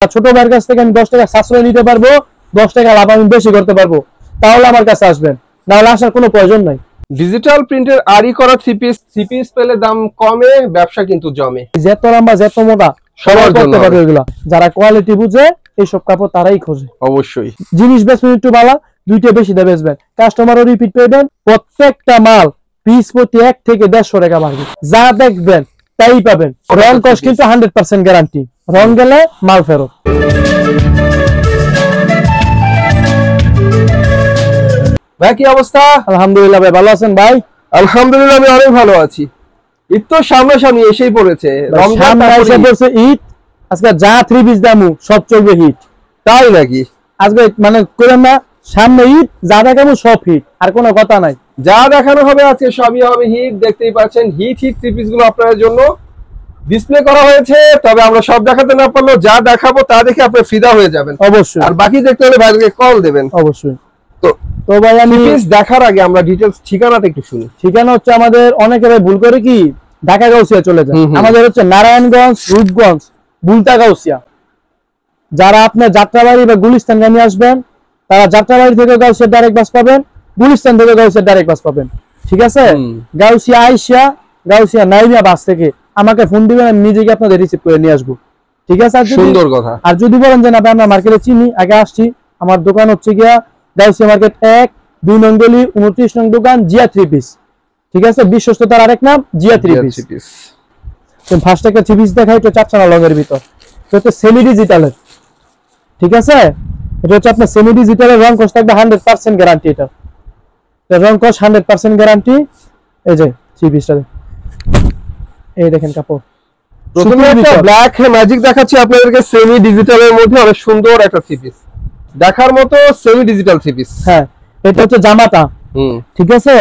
ছোট ভাইয়ের কাছ থেকে আমি 10 টাকা সাশ্রয় নিতে পারবো, 10 টাকা লাভ আমি বেশি করতে পারবো, তাহলে আমার কাছে আসবেন, না হলে আসার কোনো প্রয়োজন নাই। ডিজিটাল প্রিন্টের আরি করা থ্রি পিস পেলে দাম কমে, ব্যবসা কিন্তু জমে। যেত লম্বা যেত মোটা সবার করতে পারবে এগুলা। যারা কোয়ালিটি বুঝে এইসব কাপড় তারাই খোঁজে। অবশ্যই জিনিস বেচবেন একটু ভালো, দুইটা বেশি দিয়ে বেচবেন, কাস্টমারও রিপিট পাইবেন। প্রত্যেকটা মাল পিস প্রতি 1 থেকে 150 টাকা বাড়বে। যা দেখবেন তাই পাবেন। রং কস কিন্তু 100% গ্যারান্টি, রং গেলে মাল ফেরত। ভাই কি অবস্থা? আলহামদুলিল্লাহ ভাই, ভালো আছেন ভাই? আলহামদুলিল্লাহ আমি অনেক ভালো আছি। ঈদ তো সামনাসামনি এসেই পড়েছে, রমজান এসে পড়ছে ঈদ। আজকে যা থ্রি পিস দামু সব চলবে হিট। তাই নাকি? আজকে মানে করেন না, সামনে ঈদ, যা দেখাবো সব হিট, আর কোনো কথা নাই। যা দেখানো হবে আজকে সবই হবে হিট। দেখতেই পাচ্ছেন হিট থ্রি পিস গুলো আপনাদের জন্য ডিসপ্লে করা হয়েছে। তবে আমরা সব দেখাতে না পারলেও যা দেখাবো তা দেখে আপনি ফিদা হয়ে যাবেন অবশ্যই। আর বাকি দেখতে হলে ভাইকে কল দেবেন অবশ্যই। তো ভাই আমি দেখার আগে আমরা ডিটেইলস ঠিকানাটা একটু শুনি। ঠিকানা হচ্ছে আমাদের অনেকে ভাই ভুল করে কি ঢাকা গাউসিয়া চলে যায়। আমাদের হচ্ছে নারায়ণগঞ্জ, রূপগঞ্জ, বুলতা গাউসিয়া। যারা আপনার যাত্রাবাড়ি বা গুলিস্তানগামী আসবেন তারা যাত্রাবাড়ি থেকে গাউসিয়া ডাইরেক্ট বাস পাবেন, গুলিস্তান থেকে গাউসিয়া ডাইরেক্ট বাস পাবেন। ঠিক আছে? গাউসিয়া আইসা গাউসিয়া নাইমিয়া বাস থেকে আমাকে ফোন দিবেন, আমি নিজেকে আপনাদের রিসিভ করে নিয়ে আসবো। ঠিক আছে? সুন্দর কথা। আর যদি বলেন যে না ভাই আমরা মার্কেটে চিনি, আগে আসছি, আমার দোকান হচ্ছে গিয়া গাউসিয়া মার্কেট 1, 2 নং গলি, 29 নং দোকান, জিয়া থ্রি পিস। ঠিক আছে? বিশ্বস্ততার আরেক নাম জিয়া থ্রি পিস। ফার্স্ট একটা থ্রি পিস দেখাই, এটা 4 চালা লংয়ের ভিতর। এটা হচ্ছে সেমি ডিজিটালের। ঠিক আছে? এটা হচ্ছে আপনার সেমি ডিজিটালের, রং কস থাকবে 100% গ্যারান্টি। এটা রং কস 100% গ্যারান্টি। এই যে থ্রি পিসটা, এই দেখেন কাপড়। প্রথমে একটা ব্ল্যাক ম্যাজিক দেখাচ্ছি আপনাদেরকে, সেমি ডিজিটালের মধ্যে অনেক সুন্দর একটা থ্রি পিস দেখার মতো, সেমি ডিজিটাল থ্রি পিস। হ্যাঁ, এটা হচ্ছে জামাটা। ঠিক আছে?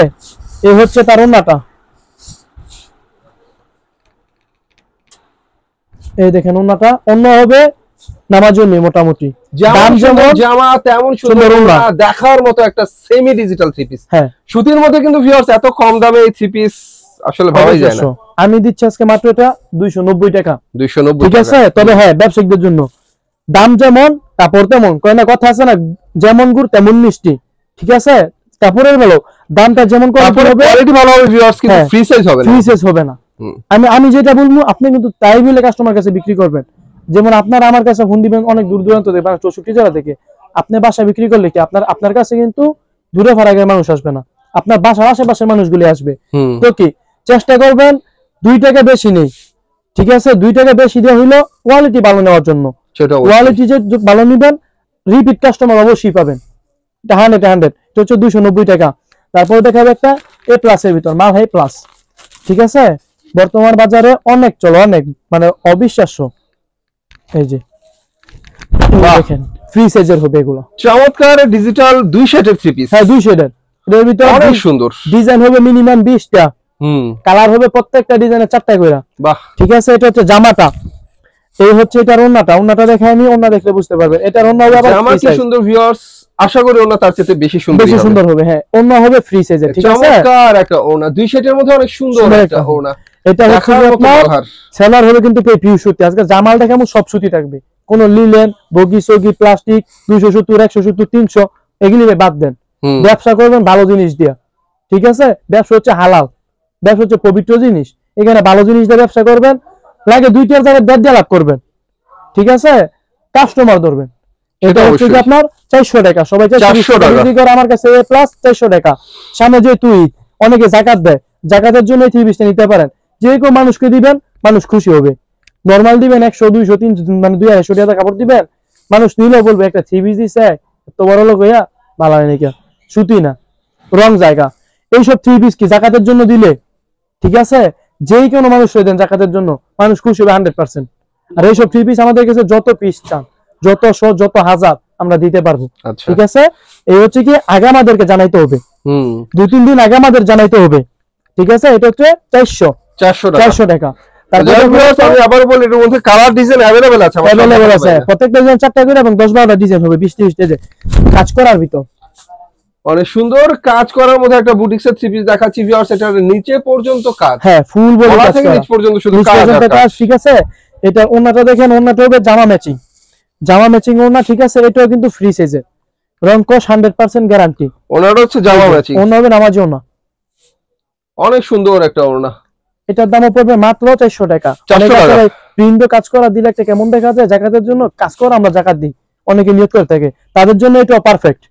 এই হচ্ছে তার ওন্নাটা। এই দেখেন ওন্নাটা, অন্য হবে নামাজুনি মোটামুটি। দাম যেমন জামা তেমন সুন্দর ওন্না, দেখার মতো একটা সেমি ডিজিটাল থ্রি পিস। হ্যাঁ, সুতির মধ্যে কিন্তু ভিউয়ার্স এত কম দামে এই থ্রি পিস আসলে ভাবাই যায় না। আমি দিচ্ছি আজকে মাত্র এটা 290 টাকা। 290। ঠিক আছে? তবে হ্যাঁ, ব্যবসায়িকদের জন্য দাম যেমন কাপড় তেমন, কয় না কথা আছে না, যেমন গুড় তেমন মিষ্টি। ঠিক আছে? কাপড়ের ভালো, দামটা যেমন কোয়ালিটি ভালো হবে ভিউয়ার্স, কিন্তু ফ্রি সাইজ হবে না। ফ্রি সাইজ হবে না। আমি যেটা বলবো আপনি কিন্তু তাই বলে কাস্টমার কাছে বিক্রি করবেন। যেমন আপনারা আমার কাছে ফোন দিবেন অনেক দূর দূরান্ত থেকে, 64 জেলা থেকে। আপনি বাসা বিক্রি করলে কি আপনার কাছে কিন্তু দূরে ফারাগের মানুষ আসবে না, আপনার বাসার আশেপাশের মানুষগুলি আসবে। তো কি চেষ্টা করবেন 2 টাকা বেশি নেই। ঠিক আছে? 2 টাকা বেশি দেওয়া হইলো কোয়ালিটি ভালো নেওয়ার জন্য। কোয়ালিটি যে ভালো নিবেন, রিপিট কাস্টমার অবশ্যই পাবেন। এটা 100 এটা হচ্ছে 290 টাকা। তারপর দেখাবে একটা এ প্লাসের ভিতর, মাল হাই প্লাস। ঠিক আছে? বর্তমান বাজারে অনেক চলে, অনেক মানে অবিশ্বাস্য। এই যে দেখেন ফ্রি সাইজের হবে এগুলো, চমৎকার ডিজিটাল 2 শেডের থ্রি পিস। হ্যাঁ 2 শেডের, এর ভিতর অনেক সুন্দর ডিজাইন হবে মিনিমাম 20টা। কালার হবে প্রত্যেকটা ডিজাইনে 4টা করে। বাহ। ঠিক আছে? এটা হচ্ছে জামাটা। এই হচ্ছে এটার ওন্নাটা দেখাই আমি, ওন্না দেখলে বুঝতে পারবেন। এটার ওন্না হবে আবার জামা কি সুন্দর ভিউয়ার্স, আশা করি ওন্না তার চেয়ে বেশি সুন্দর হবে। হ্যাঁ, ওন্না হবে ফ্রি সাইজের। ঠিক আছে? চমৎকার একটা ওন্না, 2 শেডের মধ্যে অনেক সুন্দর একটা ওন্না। এটা হচ্ছে আপনার সেলার হবে কিন্তু পিওর সুতি। আজকে জামাল দেখামু সব সুতি থাকবে, কোন লিলেন, বগি সগি, প্লাস্টিক 270, 170, 300 এগুলি বাদ দেন। ব্যবসা করবেন ভালো জিনিস দিয়া। ঠিক আছে? ব্যবসা হচ্ছে হালাল, ব্যবসা হচ্ছে পবিত্র জিনিস। এখানে ভালো জিনিস দিয়ে ব্যবসা করবেন, লাগে 2টার জায়গায় 1.5 দিয়ে লাভ করবেন। ঠিক আছে? কাস্টমার ধরবেন। এটা হচ্ছে আপনার 400 টাকা। সবাই 400 টাকা বিক্রি করে আমার কাছে এ প্লাস 400 টাকা। সামনে যে তুই অনেকে যাকাত দেয়, যাকাতের জন্য এই থ্রি পিসটা নিতে পারেন। যে কেউ মানুষকে দিবেন, মানুষ খুশি হবে। নরমাল দিবেন 100, 200, 300 মানে 250 টাকা কাপড় দিবেন, মানুষ নিলেও বলবে একটা থ্রি পিস দিছে এত বড় লোক হইয়া, ভালো হয় নাকি, সুতি না, রং জায়গা। এইসব থ্রি পিস কি যাকাতের জন্য দিলে, ঠিক আছে, যেই কোনো মানুষ দেন যাকাতের জন্য, মানুষ খুশি হবে 100%। আর এইসব থ্রি পিস আমাদের কাছে যত পিস চান, যত যত হাজার আমরা দিতে পারবো। ঠিক আছে? এই হচ্ছে কি আগে আমাদেরকে জানাইতে হবে, 2-3 দিন আগে আমাদের জানাইতে হবে। ঠিক আছে? এটা হচ্ছে 400 টাকা। আবার বলি এর মধ্যে কালার ডিজাইন अवेलेबल আছে, প্রত্যেকটা ডিজাইন 4টা করে এবং 10-12টা ডিজাইন হবে, 20-30 টা কাজ করার ভিতর। অনেক সুন্দর কাজ করার মধ্যে একটা বুটিক্সের থ্রি পিস দেখাচ্ছি ভিউয়ার্স। এটার নিচে পর্যন্ত কাজ, হ্যাঁ ফুল বডি কাজ থেকে নিচ পর্যন্ত শুধু কাজ। ঠিক আছে? এটা ওন্নাটা দেখেন, ওন্নাটা হবে জামা ম্যাচিং। জামা ম্যাচিং ওড়না, ঠিক আছে, এটাও কিন্তু ফ্রি সাইজের, রং কস 100% গ্যারান্টি। ওনাটা হচ্ছে জামা ম্যাচিং, ওড়না হবে নামাজি ওড়না, অনেক সুন্দর একটা ওড়না। এটার দামও পড়বে মাত্র 400 টাকা। 400 টাকা। প্রিন্ট কাজ করা দিলে একটা কেমন দেখা যায়, জাকাতের জন্য কাজ করা আমরা জাকাত দিই, অনেকে নিয়ত করে থাকে, তাদের জন্য এটা পারফেক্ট,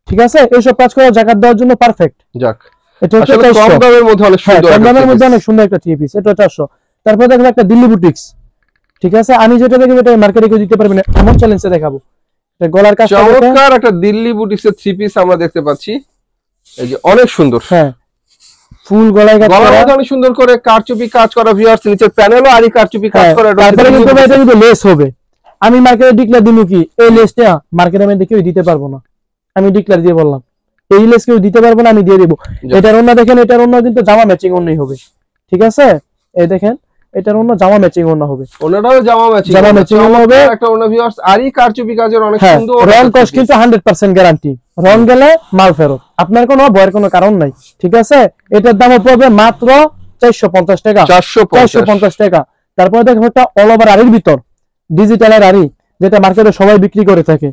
ঠিক আছে, এইসব কাজ করা জাকাত দেওয়ার জন্য পারফেক্ট। যাক, এটা হচ্ছে আসলে কম দামের মধ্যে অনেক সুন্দর, কম দামের মধ্যে অনেক সুন্দর একটা থ্রি পিস, এটা 400। তারপর দেখো একটা দিল্লি বুটিক্স, ঠিক আছে, আমি যেটা দেখবো এটা মার্কেটে কেউ দিতে পারবে না, এমন চ্যালেঞ্জে দেখাবো। এটা গলার কাজ চমৎকার একটা দিল্লি বুটিক্সের থ্রি পিস আমরা দেখতে পাচ্ছি, এই যে অনেক সুন্দর, হ্যাঁ ফুল গলায় কাজ করা, অনেক সুন্দর করে কারচুপি কাজ করা, ভিউয়ার্স নিচের প্যানেলও আরি কারচুপি কাজ করা। তারপরে কিন্তু এটা কিন্তু লেস হবে, আমি মার্কেটে ডিক্লেয়ার দিমু কি এই লেসটা মার্কেটে আমি কেউ দিতে পারবো না, আমি ডিক্লেয়ার দিয়ে বললাম এই লেস কেউ দিতে পারবো না, আমি দিয়ে দেবো। এটার অন্য দেখেন, এটার অন্য কিন্তু জামা ম্যাচিং অন্যই হবে, ঠিক আছে, এই দেখেন এটার অন্য জামা ম্যাচিং অন্য হবে, ওনাটাও জামা ম্যাচিং হবে, একটা অন্য ভিউয়ার্স আরি কারচুপি কাজের অনেক সুন্দর, রং কস কিন্তু 100% গ্যারান্টি, রং গেলে মাল ফেরত, আপনার কোনো ভয়ের কোনো কারণ নাই, ঠিক আছে। এটার দাম পড়বে মাত্র 450 টাকা, 450 টাকা। তারপরে দেখো একটা অল ওভার আরির ভিতর ডিজিটালের আরি, যেটা মার্কেটে সবাই বিক্রি করে থাকে,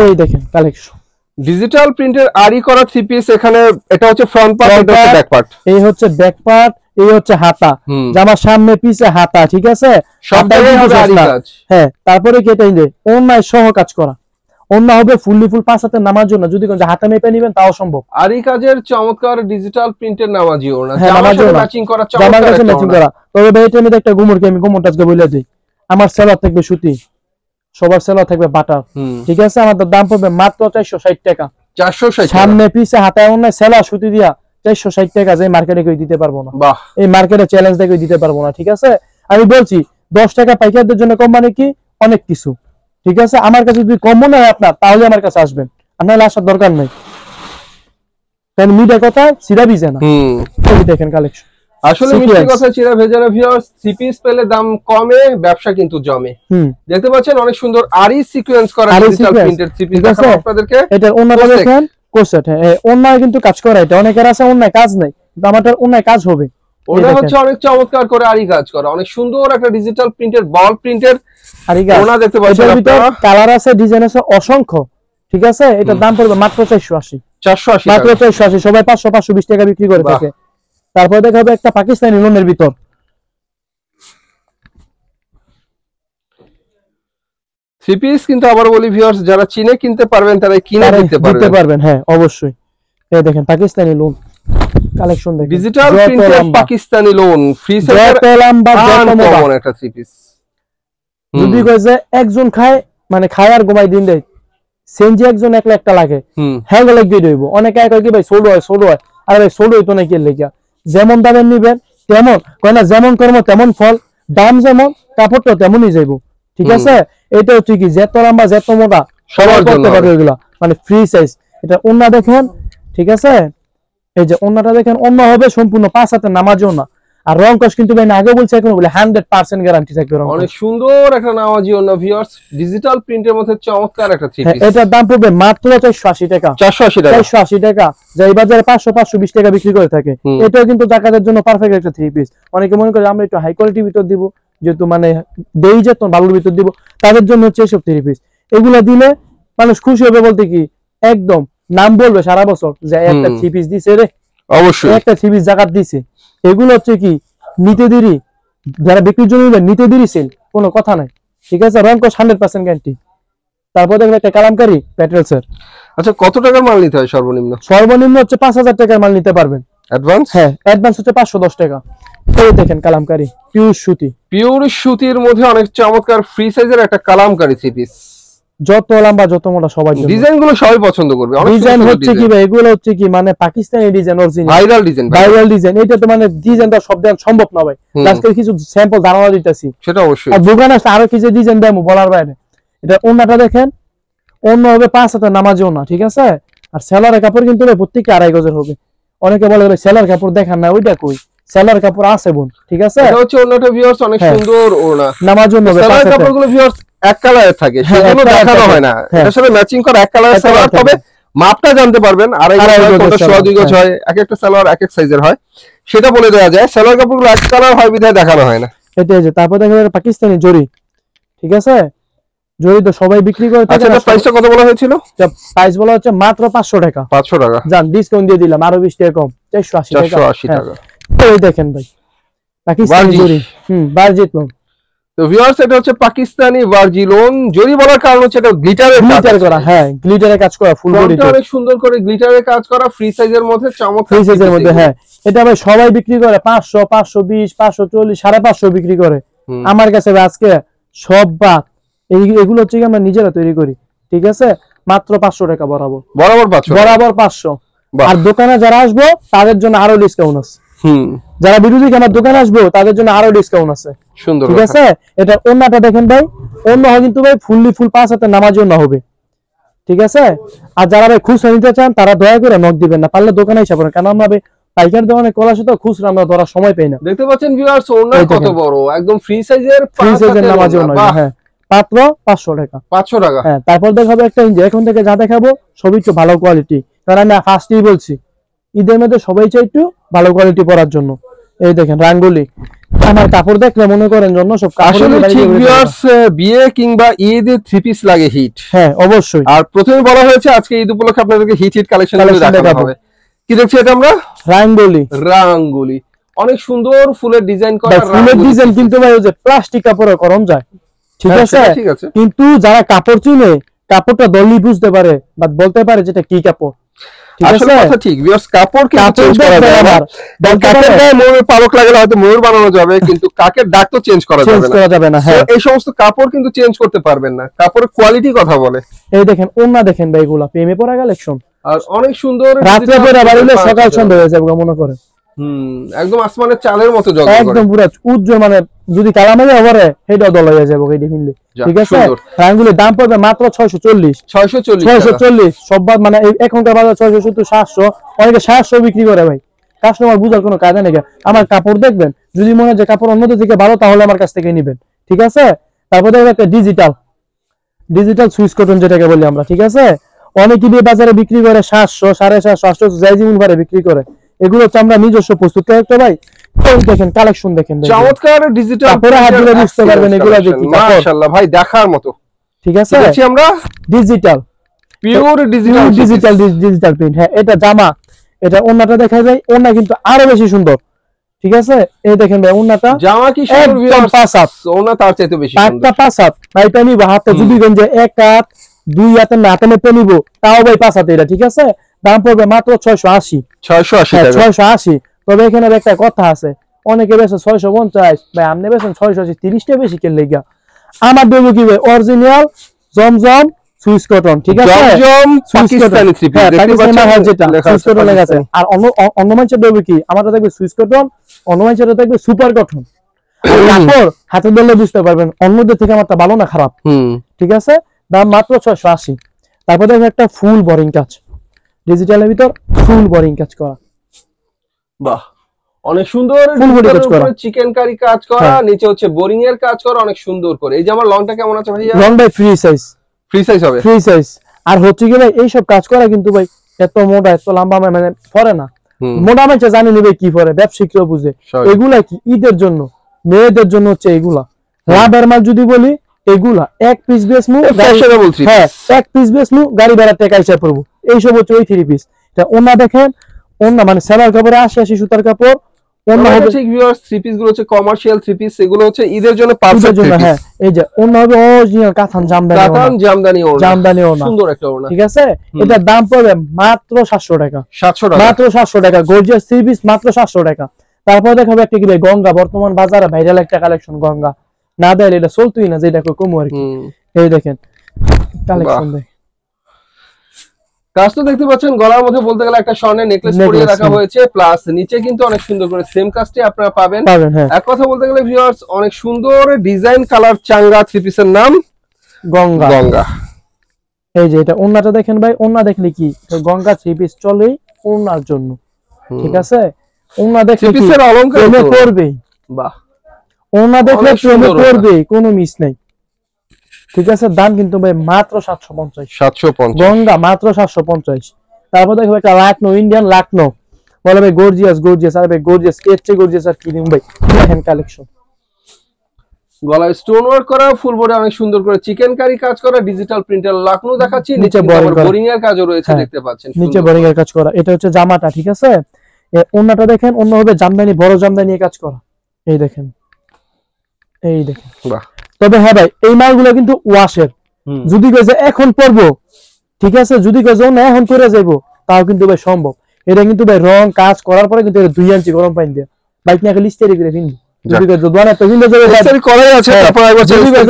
এই দেখেন কালেকশন ডিজিটাল প্রিন্টের আরি করা থ্রি পিস। এখানে এটা হচ্ছে ফ্রন্ট পার্ট, এটা হচ্ছে ব্যাক পার্ট, এই হচ্ছে ব্যাক পার্ট, এই হচ্ছে হাতা, জামার সামনে পিছে হাতা, ঠিক আছে, হ্যাঁ। তারপরে কি এটা অন্যায় সহ কাজ করা, অন্য হবে ফুললি ফুল 5 হাতে নামার জন্য, যদি কোন হাতে মেপে নেবেন তাও সম্ভব। আরি কাজের চমৎকার ডিজিটাল প্রিন্টের নামাজি ওড়না, জামার সাথে ম্যাচিং করা, জামার সাথে ম্যাচিং করা। তবে ভাই এটার মধ্যে একটা গুমর, কি আমি গুমরটা আজকে বলে দিই, আমার সেলার থাকবে সুতি, সবার সেলার থাকবে বাটার, ঠিক আছে, আমাদের দাম পড়বে মাত্র 460 টাকা, 460, সামনে পিছে হাতায় অন্য সেলার সুতি দিয়া 460 টাকা, যে মার্কেটে কেউ দিতে পারবো না, এই মার্কেটে চ্যালেঞ্জ দেখে দিতে পারবো না, ঠিক আছে। আমি বলছি 10 টাকা পাইকারদের জন্য কম, মানে কি অনেক কিছু, ঠিক আছে। আমার কাছে যদি কম মনে হয় আপনার, তাহলে আমার কাছে আসবেন, আপনার আসার দরকার নাই, কারণ মিডিয়া কথা সিরা ভিজে না। দেখেন কালেকশন, আসলে মিষ্টি কথা চিরা ভেজা না ভিউয়ার্স, থ্রি পিস পেলে দাম কমে, ব্যবসা কিন্তু জমে। দেখতে পাচ্ছেন অনেক সুন্দর আরি সিকোয়েন্স করা ডিজিটাল প্রিন্টের থ্রি পিস দেখাবো আপনাদেরকে। এটা ওন্নাটা দেখেন কোসেট, হ্যাঁ ওন্নায় কিন্তু কাজ করা, এটা অনেকের আছে ওন্নায় কাজ নাই, কিন্তু আমারটার ওন্নায় কাজ হবে। ওটা হচ্ছে অনেক চমৎকার করে আরি কাজ করা, অনেক সুন্দর একটা ডিজিটাল প্রিন্টের বল প্রিন্টের আরি কাজ। ওনা দেখতে পাচ্ছেন আপনারা, কালার আছে, ডিজাইন আছে অসংখ্য, ঠিক আছে। এটার দাম পড়বে মাত্র 480, 480 মাত্র 480, সবাই 500 520 টাকা বিক্রি করে থাকে। তারপর দেখা হবে একটা পাকিস্তানি লোনের ভিতর থ্রি পিস, কিন্তু আবার বলি ভিউয়ার্স, যারা চিনে কিনতে পারবেন তারা কিনে দিতে পারবেন, হ্যাঁ অবশ্যই। এই দেখেন পাকিস্তানি লোন কালেকশন, দেখেন ডিজিটাল প্রিন্টের পাকিস্তানি লোন, ফ্রি সাইজের লম্বা কমন একটা থ্রি পিস। যদি কয় যে একজন খায়, মানে খায় আর ঘুমাই দিন দেয়, সেনজি একজন একলা একটা লাগে, হ্যাঁ গেলে গিয়ে দেব। অনেকে কয় কি ভাই ছোট হয়, আরে ভাই ছোট হইতো না, কি লেগা, যেমন দামের নিবেন তেমন, কয় না যেমন কর্ম তেমন ফল, দাম যেমন কাপড়টা তেমনই যাইব, ঠিক আছে। এটা হচ্ছে কি যত লম্বা যত মোটা সবাই করতে পারবে এগুলা, মানে ফ্রি সাইজ। এটা ওন্না দেখেন, ঠিক আছে, এই যে ওন্নাটা দেখেন, অন্য হবে সম্পূর্ণ 5 হাতে নামাজও না, আর রং কস কিন্তু ভাই আগে বলছে এখন বলে 100% গ্যারান্টি থাকবে। অনেক সুন্দর একটা নামাজি ওন্না ভিউয়ার্স, ডিজিটাল প্রিন্টের মধ্যে চমৎকার একটা থ্রি পিস। এটার দাম পড়বে মাত্র 480 টাকা, 480 টাকা, যাই বাজারে 500 520 টাকা বিক্রি করে থাকে। এটাও কিন্তু জাকাতের জন্য পারফেক্ট একটা থ্রি পিস। অনেকে মনে করে আমরা একটু হাই কোয়ালিটির ভিতর দিব, যেহেতু মানে দেই যেত ভালোর ভিতর দিব, তাদের জন্য হচ্ছে এসব থ্রি পিস। এগুলা দিলে মানুষ খুশি হবে, বলতে কি একদম নাম বলবে সারা বছর যে একটা থ্রি পিস দিছে রে, অবশ্যই একটা থ্রি পিস জাকাত দিছে। এগুলো হচ্ছে কি নিতে দেরি, যারা বিক্রির জন্য নিতে দেরি সেল, কোনো কথা নাই, ঠিক আছে। রং কস 100% গ্যারান্টি। তারপর দেখবেন একটা কালামকারী প্যাটেলসের। আচ্ছা, কত টাকার মাল নিতে হয় সর্বনিম্ন? সর্বনিম্ন হচ্ছে 5000 টাকার মাল নিতে পারবেন অ্যাডভান্স। হ্যাঁ অ্যাডভান্স হচ্ছে 510 টাকা। এই দেখেন কালামকারী পিওর সুতি, পিওর সুতির মধ্যে অনেক চমৎকার ফ্রি সাইজের একটা কালামকারী থ্রি পিস, যত লম্বা যত মোটা সবার জন্য। ডিজাইন গুলো সবাই পছন্দ করবে। ডিজাইন হচ্ছে কি ভাই, এগুলো হচ্ছে কি মানে Pakistani design, original viral design. এটা তো মানে ডিজাইনটা সব দেওয়া সম্ভব না ভাই, আজকে কিছু স্যাম্পল ধারণা দিতেছি, সেটা অবশ্যই। আর দোকানে আসলে আরো কিছু ডিজাইন দেবো বলার বাইরে। এটা ওন্নাটা দেখেন, অন্য হবে 5 হাতে নামাজও না, ঠিক আছে। আর সেলারের কাপড় কিন্তু প্রত্যেকটা 2.5 গজের হবে। অনেকে বলে ভাই সেলার কাপড় দেখান না, ওইটা কই, সেলার কাপড় আছে বোন, ঠিক আছে। এটা হচ্ছে ওন্নাটা ভিউয়ার্স, অনেক সুন্দর ওন্না, নামাজও হবে। সেলার কাপড়গুলো ভিউয়ার্স এক কালারের থাকে, সেগুলো দেখানো হয় না, এটার সাথে ম্যাচিং করা এক কালারের সেলার। তবে মাপটা জানতে পারবেন, 2.5 গজ, 2.5 গজ হয়, এক একটা সেলার এক এক সাইজের হয়, সেটা বলে দেওয়া যায়। সেলার কাপড়গুলো এক কালার হয় বিধায় দেখানো হয় না। এটাই যে। তারপর দেখা যাবে পাকিস্তানি জরি, ঠিক আছে। জরি তো সবাই বিক্রি করে। আচ্ছা, এটা প্রাইসটা কত বলা হয়েছিল? প্রাইস বলা হচ্ছে মাত্র 500 টাকা। 500 টাকা জান ডিসকাউন্ট দিয়ে দিলাম আরো 20 টাকা কম, 480 টাকা। 480 টাকা। এই দেখেন ভাই পাকিস্তানি জরি, বারজিত লোন। তো ভিউয়ার্স, এটা হচ্ছে পাকিস্তানি ভার্জিলোন জরি। বলার কারণ হচ্ছে এটা গ্লিটারের কাজ করা। হ্যাঁ, গ্লিটারের কাজ করা, ফুল বডিতে অনেক সুন্দর করে গ্লিটারের কাজ করা, ফ্রি সাইজের মধ্যে, চমৎকার ফ্রি সাইজের মধ্যে। হ্যাঁ, এটা ভাই সবাই বিক্রি করে 500, 520, 540, 550 বিক্রি করে। আমার কাছে আজকে সব বাদ, এগুলো হচ্ছে আমরা নিজেরা তৈরি করি। ঠিক আছে, মাত্র 500 টাকা বরাবর 500। আর দোকানে যারা আসবো তাদের জন্য আরো ডিসকাউন্ট আছে। যারা বিরোধী আমার দোকানে আসবো তাদের জন্য আরো ডিসকাউন্ট আছে। সুন্দর, ঠিক আছে। এটা ওন্নাটা দেখেন ভাই, ওন্না হয় কিন্তু ভাই ফুললি ফুল 5 হাতের নামাজি ওন্না হবে। ঠিক আছে। আর যারা ভাই খুচরা নিতে চান তারা দয়া করে নক দিবেন না, পারলে দোকানে এসে পড়েন, কারণ আমরা পাইকার দোকানে কলার সাথে খুচরা আমরা ধরার সময় পাই না। দেখতে পাচ্ছেন ভিউয়ার্স, ওন্না কত বড়, একদম ফ্রি সাইজের নামাজি ওন্না। হ্যাঁ, মাত্র 500 টাকা। 500 টাকা। হ্যাঁ, তারপর দেখাবো একটা ইঞ্জি। এখন থেকে যা দেখাবো সবই একটু ভালো কোয়ালিটি, কারণ আমি ফার্স্টেই বলছি ঈদের মধ্যে সবাই চাই একটু ভালো কোয়ালিটি পরার জন্য। এই দেখেন রাঙ্গুলি, আমার কাপড় দেখলে মনে করেন জন্য সব আসলে ঠিক ভিউয়ার্স, বিয়ে কিংবা ঈদে থ্রি পিস লাগে হিট। হ্যাঁ, অবশ্যই। আর প্রথমে বলা হয়েছে আজকে ঈদ উপলক্ষে আপনাদেরকে হিট কালেকশন দেখানো হবে। কি দেখছি এটা আমরা? রাঙ্গুলি অনেক সুন্দর ফুলের ডিজাইন করা। ফুলের ডিজাইন কিন্তু ভাই ওই যে প্লাস্টিক কাপড়ে করণ যায়। ঠিক আছে, কিন্তু যারা কাপড় চিনে কাপড়টা দলই বুঝতে পারে বা বলতে পারে যেটা কি কাপড়। আসলে কথা ঠিক ভিউয়ার্স, কাপড় কিন্তু চেঞ্জ করা যায় না। কাকের গায়ে ময়ূরের পালক লাগালে হয়তো ময়ূর বানানো যাবে, কিন্তু কাকের ডাক তো চেঞ্জ করা যাবে না। হ্যাঁ, এই সমস্ত কাপড় কিন্তু চেঞ্জ করতে পারবেন না, কাপড়ের কোয়ালিটি কথা বলে। এই দেখেন ওন্না দেখেন ভাই, এগুলা প্রেমে পড়া কালেকশন। আর অনেক সুন্দর, রাতে পরে বাড়িলে সকাল সন্ধ্যা হয়ে যাবে মনে করেন। একদম আসমানের চাঁদের মতো জগজগ করে, একদম পুরো উজ্জ্বল। মানে যদি কালামাই হবে সেটাও দল হয়ে যাবে এইটা কিনলে। ঠিক আছে, রাঙ্গুলির দাম পড়বে মাত্র 640। সব মানে এখনকার বাজার 670, 700, অনেকে 700 বিক্রি করে ভাই। কাস্টমার বুঝার কোনো কায়দা নেই। আমার কাপড় দেখবেন, যদি মনে হয় যে কাপড় অন্যদের থেকে ভালো তাহলে আমার কাছ থেকে নিবেন। ঠিক আছে। তারপর দেখবেন একটা ডিজিটাল সুইস কটন যেটাকে বলি আমরা। ঠিক আছে, অনেকে দিয়ে বাজারে বিক্রি করে 700, 750, 800 যাই যেমন ভাবে বিক্রি করে। এগুলো হচ্ছে আমরা নিজস্ব প্রস্তুত করে ভাই। দেখেন কালেকশন দেখেন, চমৎকার ডিজিটাল কাপড়ে হাত দিলে বুঝতে পারবেন এগুলো দেখি মাশাআল্লাহ ভাই, দেখার মতো। ঠিক আছে, দেখছি আমরা ডিজিটাল, পিওর ডিজিটাল প্রিন্ট। হ্যাঁ, এটা জামা, এটা ওন্নাটা দেখা যায়, ওন্না কিন্তু আরো বেশি সুন্দর। ঠিক আছে, এই দেখেন ভাই ওন্নাটা, জামা কি সুন্দর ভিউয়ার্স, ওন্না তার চাইতে বেশি সুন্দর। একটা 5 হাত ভাই পানি হাতে যদি গঞ্জে এক হাত 2 হাতের না হাতে মধ্যে নিব তাও ভাই 5 হাত। এটা ঠিক আছে, দাম পড়বে মাত্র 680 টাকা। 680। তবে এখানে একটা কথা আছে, অনেকে বেচে 650 ভাই, আপনি বেচেন 680, 30 টাকা বেশি কেন লেগা। আমার দেবো কি ভাই অরিজিনাল জমজম সুইস কটন। ঠিক আছে, জমজম পাকিস্তানি থ্রি পিস যেটা সুইস কটন লেখা আছে। আর অন্য মানুষের দেবো কি, আমারটা দেখবে সুইস কটন, অন্য মানুষের দেখবে সুপার কটন। কাপড় হাতে ধরলে বুঝতে পারবেন অন্যদের থেকে আমারটা ভালো না খারাপ। ঠিক আছে, দাম মাত্র 680। তারপর দেখবেন একটা ফুল বোরিং কাজ, ডিজিটালের ভিতর ফুল বোরিং কাজ করা। বাহ, অনেক সুন্দর চিকেন কারি কাজ করা, নিচে হচ্ছে বোরিং এর কাজ করা, অনেক সুন্দর করে। এই যে আমার লংটা কেমন আছে ভাইয়া? লং বাই ফ্রি সাইজ হবে, ফ্রি সাইজ। আর হচ্ছে কি ভাই এই সব কাজ করা কিন্তু ভাই এত মোটা এত লম্বা মানে পরে না। মোটা মানুষ জানি নিবে কি পরে, ব্যবসায়িকরা বুঝে। এগুলা কি ঈদের জন্য, মেয়েদের জন্য হচ্ছে এগুলা লাভের মাল। যদি বলি এগুলা এক পিস বেসমু, হ্যাঁ এক পিস বেসমু, গাড়ি ভাড়া টাকা হিসাব করবো। এইসব হচ্ছে ওই থ্রি পিস। ওন্না দেখেন, ওন্না মানে সেলার কাপড়ে 80 সুতার কাপড়। ওন্না হবে ঠিক ভিউয়ার্স, থ্রি পিস গুলো হচ্ছে কমার্শিয়াল থ্রি পিস, এগুলো হচ্ছে ঈদের জন্য পারফেক্ট থ্রি পিস। হ্যাঁ, এই যে ওন্না হবে অরিজিনাল কাতান জামদানি ওন্না, সুন্দর একটা ওন্না। ঠিক আছে, এটার দাম পড়বে মাত্র 700 টাকা। মাত্র 700 টাকা, গর্জিয়াস থ্রি পিস মাত্র 700 টাকা। তারপর দেখাবো একটা কি ভাই গঙ্গা, বর্তমান বাজারে ভাইরাল একটা কালেকশন গঙ্গা। না দেয় এটা চলতোই না, যেটা কমু আর কি। এই দেখেন কালেকশন দেখেন, কাজ তো দেখতে পাচ্ছেন, গলার মধ্যে বলতে গেলে একটা স্বর্ণের নেকলেস পরিয়ে রাখা হয়েছে, প্লাস নিচে কিন্তু অনেক সুন্দর করে সেম কাজটি আপনারা পাবেন। এক কথা বলতে গেলে ভিউয়ার্স, অনেক সুন্দর ডিজাইন কালার চাঙ্গা থ্রি পিসের নাম গঙ্গা। এই যে এটা ওন্নাটা দেখেন ভাই, ওন্না দেখলে কি গঙ্গা থ্রি পিস চলেই ওন্নার জন্য। ঠিক আছে, ওন্না দেখলে থ্রি পিসের অলংকার করবে। বাহ, ওন্না দেখলে প্রেমে পড়বে, কোনো মিস নাই। ঠিক আছে, দাম কিন্তু ভাই মাত্র 750 গঙ্গা, মাত্র 750। তারপর দেখো একটা লাকনো, ইন্ডিয়ান লাকনো বলে ভাই গর্জিয়াস। আর ভাই গর্জিয়াস এর চেয়ে গর্জিয়াস আর কি দিন ভাই। দেখেন কালেকশন, গলায় স্টোন ওয়ার্ক করা, ফুল বডি অনেক সুন্দর করে চিকেন কারি কাজ করা, ডিজিটাল প্রিন্টার লাকনো দেখাচ্ছি, নিচে বোরিং এর কাজও রয়েছে দেখতে পাচ্ছেন, নিচে বোরিং এর কাজ করা। এটা হচ্ছে জামাটা, ঠিক আছে। ওন্নাটা দেখেন, অন্য হবে জামদানি, বড় জামদানি কাজ করা, এই দেখেন, এই দেখেন। বাহ। তবে হ্যাঁ ভাই, এই মালগুলো কিন্তু ওয়াশের, যদি কেউ এখন পরবো, ঠিক আছে, যদি কেউ না এখন করে যাইবো, তাও কিন্তু ভাই সম্ভব। এটা কিন্তু ভাই রং কাজ করার পরে কিন্তু 2 ইঞ্চি গরম পানি দিয়ে বাইক নিয়ে খালি ইস্তেরি করে কিনবি, যদি কেউ দোয়ানে তো কিনতে যাবে, ইস্তেরি করাই আছে, তারপর একবার যদি কেউ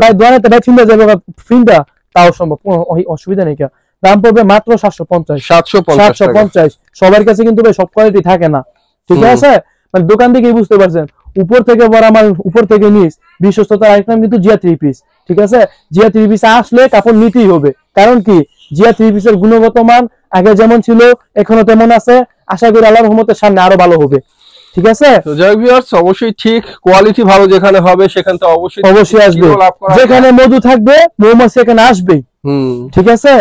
বাইক দোয়ানে তো বাইক কিনতে যাবে ফিনটা, তাও সম্ভব, কোনো অসুবিধা নেই। দাম পড়বে মাত্র 750। সবার কাছে কিন্তু ভাই সব কোয়ালিটি থাকে না, ঠিক আছে, মানে দোকান থেকেই বুঝতে পারছেন, উপর থেকে বড় মাল, উপর থেকে নিচ, বিশ্বস্ততার আইটেম কিন্তু জিয়া 3 পিস, ঠিক আছে। জিয়া 3 পিস আসলে কাপড় নিতেই হবে, কারণ কি জিয়া 3 পিসের গুণগত মান আগে যেমন ছিল এখনো তেমন আছে, আশা করি আল্লাহর রহমতের সামনে আরো ভালো হবে, ঠিক আছে। তো যাই ভিউয়ার্স, অবশ্যই ঠিক কোয়ালিটি ভালো যেখানে হবে সেখান থেকে অবশ্যই আসবে, যেখানে মধু থাকবে মৌমাছি সেখানে আসবে, ঠিক আছে।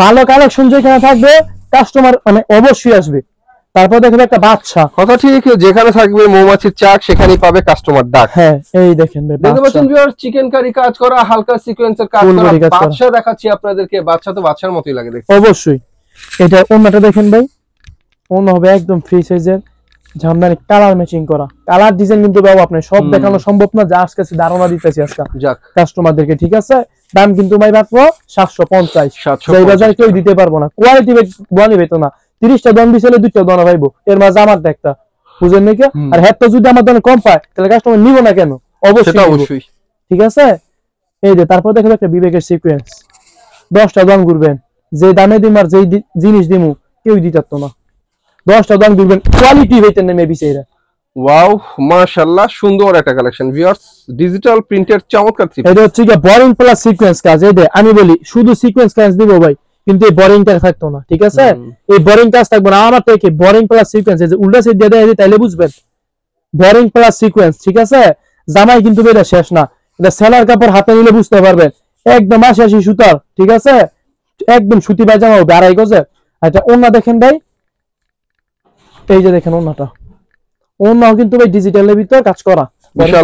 ভালো কালেকশন যেখানে থাকবে কাস্টমার মানে অবশ্যই আসবে। তারপর দেখবেন একটা বাচ্চা, কথা ঠিক, যেখানে থাকবে মৌমাছির চাক সেখানেই পাবে কাস্টমার ডাক। হ্যাঁ, এই দেখেন দেখতে পাচ্ছেন ভিউয়ার্স, চিকেন কারি কাজ করা, হালকা সিকোয়েন্সের কাজ করা, বাচ্চা দেখাচ্ছি আপনাদেরকে, বাচ্চা তো বাচ্চার মতই লাগে দেখতে। অবশ্যই। এটা ওন্নাটা দেখেন ভাই, ওন্না হবে একদম ফ্রি সাইজের, জামদানি কালার ম্যাচিং করা, কালার ডিজাইন কিন্তু বাবু আপনি সব দেখানো সম্ভব না, যা আজকে ধারণা দিতেছি আজকে কাস্টমারদেরকে, ঠিক আছে। দাম কিন্তু ভাই মাত্র 750, এই বাজারে কেউ দিতে পারবো না, কোয়ালিটি বনি বেতো না, 30টা দাম দিছিলে 2টা দানা পাইবো, এর মাঝে আমার দেখতা, বুঝেন নাকি। আর হেড তো যদি আমার দামে কম পায় তাহলে কাস্টমার নিব না কেন, অবশ্যই, ঠিক আছে। এই যে তারপর দেখেন একটা বিবেকের সিকোয়েন্স, 10টা দাম ঘুরবেন, যে দামে দিম আর যে জিনিস দিমু কেউ দিতে পারতো না, 10টা দাম ঘুরবেন, কোয়ালিটি হইতে নেমে বিষয়টা। ওয়াও, মাশাআল্লাহ, সুন্দর একটা কালেকশন ভিউয়ার্স, ডিজিটাল প্রিন্টের চমৎকার থ্রি পিস। এটা হচ্ছে কি বোরিং প্লাস সিকোয়েন্স কাজ। এই দে আমি বলি শুধু সিকোয়েন্স কাজ দিব ভাই, কিন্তু এই বোরিংটা থাকতো না, ঠিক আছে। এই বোরিং কাজ থাকবে না আমার থেকে, বোরিং প্লাস সিকোয়েন্স, এই যে উল্টা সাইড দিয়ে দেয় তাইলে বুঝবেন, বোরিং প্লাস সিকোয়েন্স, ঠিক আছে। জামাই কিন্তু এটা শেষ না, এটা সেলার কাপড় হাতে নিলে বুঝতে পারবেন, একদম 80 সুতার, ঠিক আছে, একদম সুতি পায়জামা হবে 2.5 গজের। আচ্ছা ওন্না দেখেন ভাই, এই যে দেখেন ওন্নাটা, ওন্নাও কিন্তু ভাই ডিজিটালের ভিতর কাজ করা,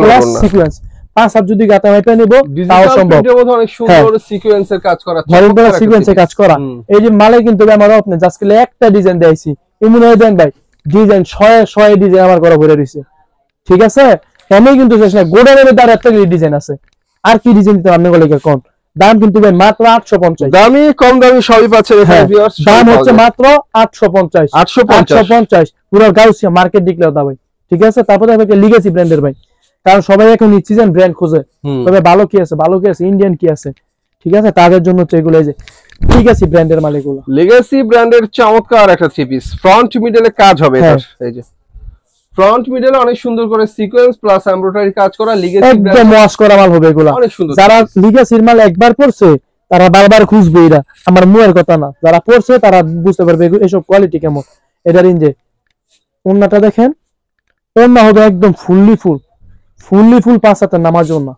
প্লাস সিকোয়েন্স, 5 হাত যদি গাতা মাইপা নিব তাও সম্ভব, অনেক সুন্দর সিকোয়েন্সের কাজ করা, চমৎকার সিকোয়েন্সের কাজ করা। এই যে মালে কিন্তু আমার আপনি জাস্ট একটা ডিজাইন দেইছি, এমন হয়ে দেন ভাই, ডিজাইন 100 ডিজাইন আমার করা ভরে রইছে, ঠিক আছে। আমি কিন্তু শেষ না, গোডাউনের মধ্যে আর একটা ডিজাইন আছে, আর কি ডিজাইন দিতে আপনি বলে কোন। দাম কিন্তু ভাই মাত্র 850, দামি কম দামি সবই পাচ্ছেন এখানে ভিউয়ার্স, দাম হচ্ছে মাত্র 850 পুরো গাউসিয়া মার্কেট দেখলে দাও ভাই, ঠিক আছে। তারপরে আপনাকে লিগেসি ব্র্যান্ডের ভাই, কারণ সবাই এখন সিজন ব্র্যান্ড খোঁজে, তবে ভালো কি আছে, ভালো কি আছে, ইন্ডিয়ান কি আছে, ঠিক আছে, তাদের জন্য হচ্ছে এগুলো, এই যে লিগেসি ব্র্যান্ডের মাল এগুলো, লিগেসি ব্র্যান্ডের চমৎকার একটা থ্রি পিস, ফ্রন্ট মিডলে কাজ হবে এটা, এই যে ফ্রন্ট মিডলে অনেক সুন্দর করে সিকোয়েন্স প্লাস এমব্রয়ডারি কাজ করা, লিগেসি একদম ওয়াশ করা মাল হবে এগুলো, অনেক সুন্দর। যারা লিগেসির মাল একবার পড়ছে তারা বারবার খুঁজবে, এরা আমার মুয়ের কথা না, যারা পড়ছে তারা বুঝতে পারবে এসব কোয়ালিটি কেমন। এটা রেঞ্জে ওন্নাটা দেখেন, ওন্না হবে একদম ফুললি ফুল 5 হাতের নামাজ ওন্না,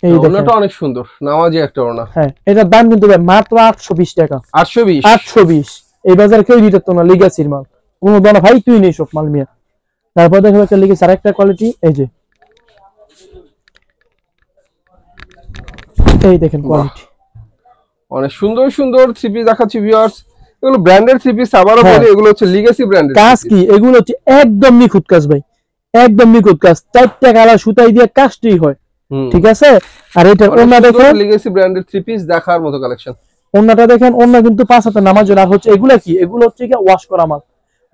এই ওন্নাটা অনেক সুন্দর নামাজি একটা ওন্না। হ্যাঁ, এটার দাম কিন্তু ভাই মাত্র 820 টাকা, 820 এই বাজার কেউ দিতে তো না লিগেসির মাল, কোনো দানা ভাই তুই নেই সব মাল মিয়া। তারপর দেখো একটা লিগেসি আরেকটা কোয়ালিটি, এই যে এই দেখেন কোয়ালিটি, অনেক সুন্দর সুন্দর থ্রি পিস দেখাচ্ছি ভিউয়ার্স, এগুলো ব্র্যান্ডের থ্রি পিস, আবারও বলি এগুলো হচ্ছে লিগেসি ব্র্যান্ডের কাজ। কি এগুলো হচ্ছে একদম নিখুঁত কাজ ভাই, একদম নিখুঁত কাজ, 4টা কালার সুতাই দিয়ে কাজটি হয়, ঠিক আছে। আর এটা ওন্না দেখেন, লিগেসি ব্র্যান্ডের থ্রি পিস দেখার মতো কালেকশন। ওন্নাটা দেখেন, ওন্না কিন্তু 5 হাতের নামাজ জন্য। আর হচ্ছে এগুলা কি, এগুলো হচ্ছে কি ওয়াশ করা মাল,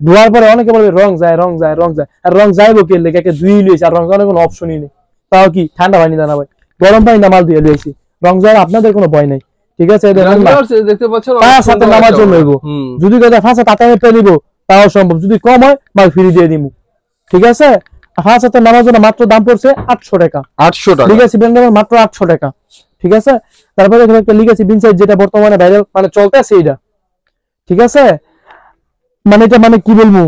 ধোয়ার পরে অনেকে বলবে রং যায়, আর রং যাইবো কি লেগে ধুই লইছি, আর রং যাওয়ার কোনো অপশনই নেই, তাও কি ঠান্ডা পানি দানা ভাই, গরম পানি না মাল ধুয়ে লইছি, রং যাওয়ার আপনাদের কোনো ভয় নাই, ঠিক আছে। দেখতে পাচ্ছেন 5 হাতের নামাজ জন্য হইব, যদি কথা 5 হাত তাতে পেয়ে নিব তাও সম্ভব, যদি কম হয় মাল ফ্রি দিয়ে দিব, ঠিক আছে। 5 হাতের নামাজ জন্য মাত্র দাম পড়ছে 800 টাকা, 800 টাকা লিগেসি ব্র্যান্ডের মাত্র 800 টাকা, ঠিক আছে। তারপরে দেখেন একটা লিগেসি বিনসাইড, যেটা বর্তমানে ভাইরাল মানে চলতেছে এটা, ঠিক আছে। মানে এটা মানে কি বলবো,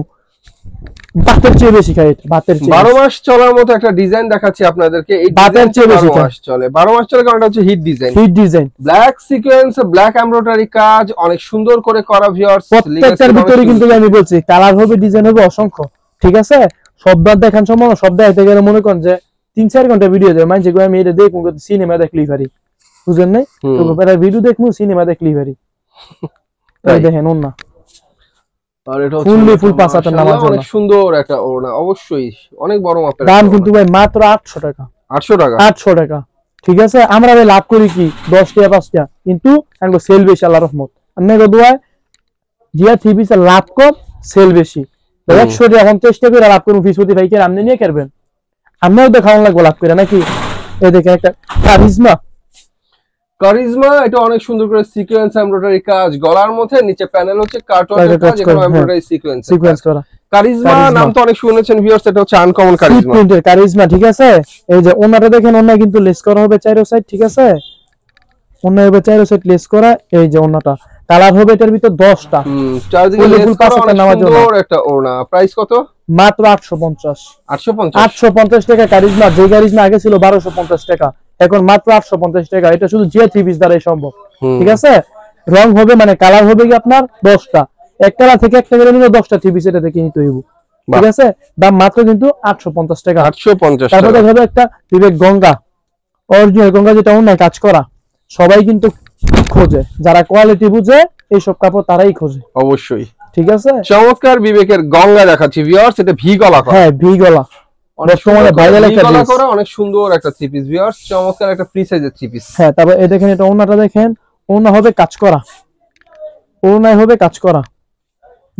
বাতের চেয়ে বেশি খায়, বাতের চেয়ে 12 মাস চলার মতো একটা ডিজাইন দেখাচ্ছি আপনাদেরকে, এই বাতের চেয়ে বেশি চলে 12 মাস চলে, কারণ এটা হচ্ছে hit design, black sequence, black embroidery কাজ, অনেক সুন্দর করে করা ভিউয়ার্স। প্রত্যেকটার ভিতরে কিন্তু আমি বলছি কালার হবে, ডিজাইন হবে অসংখ্য, ঠিক আছে। সব দাঁত দেখান সম্ভব না, সব দেখাইতে গেলে মনে করেন যে 3-4 ঘন্টা ভিডিও দেয় মানে যেগুলো আমি এটা দেখবো সিনেমা দেখলি পারি বুঝেন নাই তো বেটা ভিডিও দেখমু সিনেমা দেখলি পারি এই দেখেন ওন্না আর এটা ফুল পাঁচাতের নামাজ অনেক সুন্দর একটা ওড়না অবশ্যই অনেক বড় মাপের দাম কিন্তু ভাই মাত্র 800 টাকা 800 টাকা 800 টাকা ঠিক আছে আমরা ভাই লাভ করি কি 10 টাকা 5 টাকা কিন্তু আমরা সেল বেশি আল্লাহর রহমত আপনাকে দোয়া জিয়া থ্রি পিসের লাভ কম সেল বেশি 100 টাকা 50 টাকা করে লাভ করুন ফিসপতি ভাই কে আপনি নিয়ে করবেন আমরাও দেখানো লাগবে লাভ করে নাকি এই দেখেন একটা কারিজমা এটা অনেক সুন্দর করে সিকোয়েন্স এমব্রয়ডারি কাজ গলার মধ্যে নিচে প্যানেল হচ্ছে কার্টনের কাজ এখানে এমব্রয়ডারি সিকোয়েন্স করা কারিজমা নাম তো অনেক শুনেছেন ভিউয়ার্স এটা হচ্ছে আনকমন কারিজমা প্রিন্টের কারিজমা ঠিক আছে এই যে ওনাটা দেখেন ওনা কিন্তু লেস করা হবে চারো সাইড ঠিক আছে ওনা হবে চারো সাইড লেস করা এই যে ওনাটা কালার হবে এটার ভিতর 10টা চারদিকে লেস করা অনেক সুন্দর একটা ওড়না প্রাইস কত মাত্র 850 টাকা কারিজমা যে কারিজমা আগে ছিল 1250 টাকা এখন মাত্র 850 টাকা এটা শুধু জিয়া থ্রি পিস দ্বারাই সম্ভব ঠিক আছে রং হবে মানে কালার হবে কি আপনার 10টা এক কালার থেকে একটা করে নিলে 10টা থ্রি পিস এটা থেকে নিতে হইব ঠিক আছে দাম মাত্র কিন্তু 850 টাকা 850 টাকা তারপরে হবে একটা বিবেক গঙ্গা অরিজিনাল গঙ্গা যেটা অনলাইন কাজ করা সবাই কিন্তু খোঁজে যারা কোয়ালিটি বুঝে এই সব কাপড় তারাই খোঁজে অবশ্যই ঠিক আছে চমৎকার বিবেকের গঙ্গা দেখাচ্ছি ভিউয়ার্স এটা ভি গলা করা হ্যাঁ ভি গলা বর্তমানে ভাইরাল একটা গলা করা অনেক সুন্দর একটা থ্রি পিস ভিউয়ার্স চমৎকার একটা ফ্রি সাইজের থ্রি পিস হ্যাঁ তারপর এই দেখেন এটা ওনাটা দেখেন ওনা হবে কাজ করা ওনায় হবে কাজ করা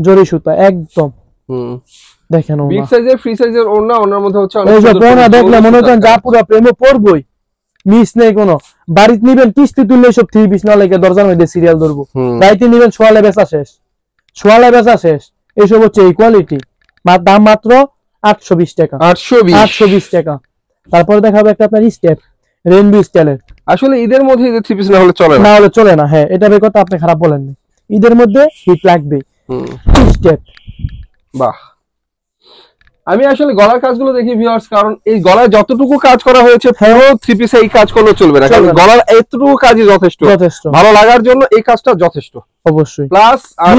জরি সুতা একদম দেখেন ওনা বিগ সাইজের ফ্রি সাইজের ওনা ওনার মধ্যে হচ্ছে এই যে ওনা দেখলে মনে করেন যা পুরো প্রেমে পড়বই মিস নেই কোনো বাড়িতে নিবেন কিস্তি তুললে সব থ্রি পিস না লাগে দরজার মধ্যে সিরিয়াল ধরবো রাইতে নিবেন সোয়ালে বেচা শেষ এইসব হচ্ছে এই কোয়ালিটি দাম মাত্র 820 টাকা 820 টাকা তারপর দেখাবো একটা আপনার স্টেপ রেইনবো স্টাইলের আসলে ঈদের মধ্যে ঈদের থ্রি পিস না হলে চলে না হ্যাঁ এটা কথা আপনি খারাপ বলেন না ঈদের মধ্যে হিট লাগবে স্টেপ বাহ আমি আসলে গলার কাজগুলো দেখি ভিউয়ার্স কারণ এই গলায় যতটুকু কাজ করা হয়েছে পুরো থ্রি পিসে এই কাজ করলে চলবে না কারণ গলার এতটুকু কাজই যথেষ্ট ভালো লাগার জন্য এই কাজটা যথেষ্ট অবশ্যই প্লাস আর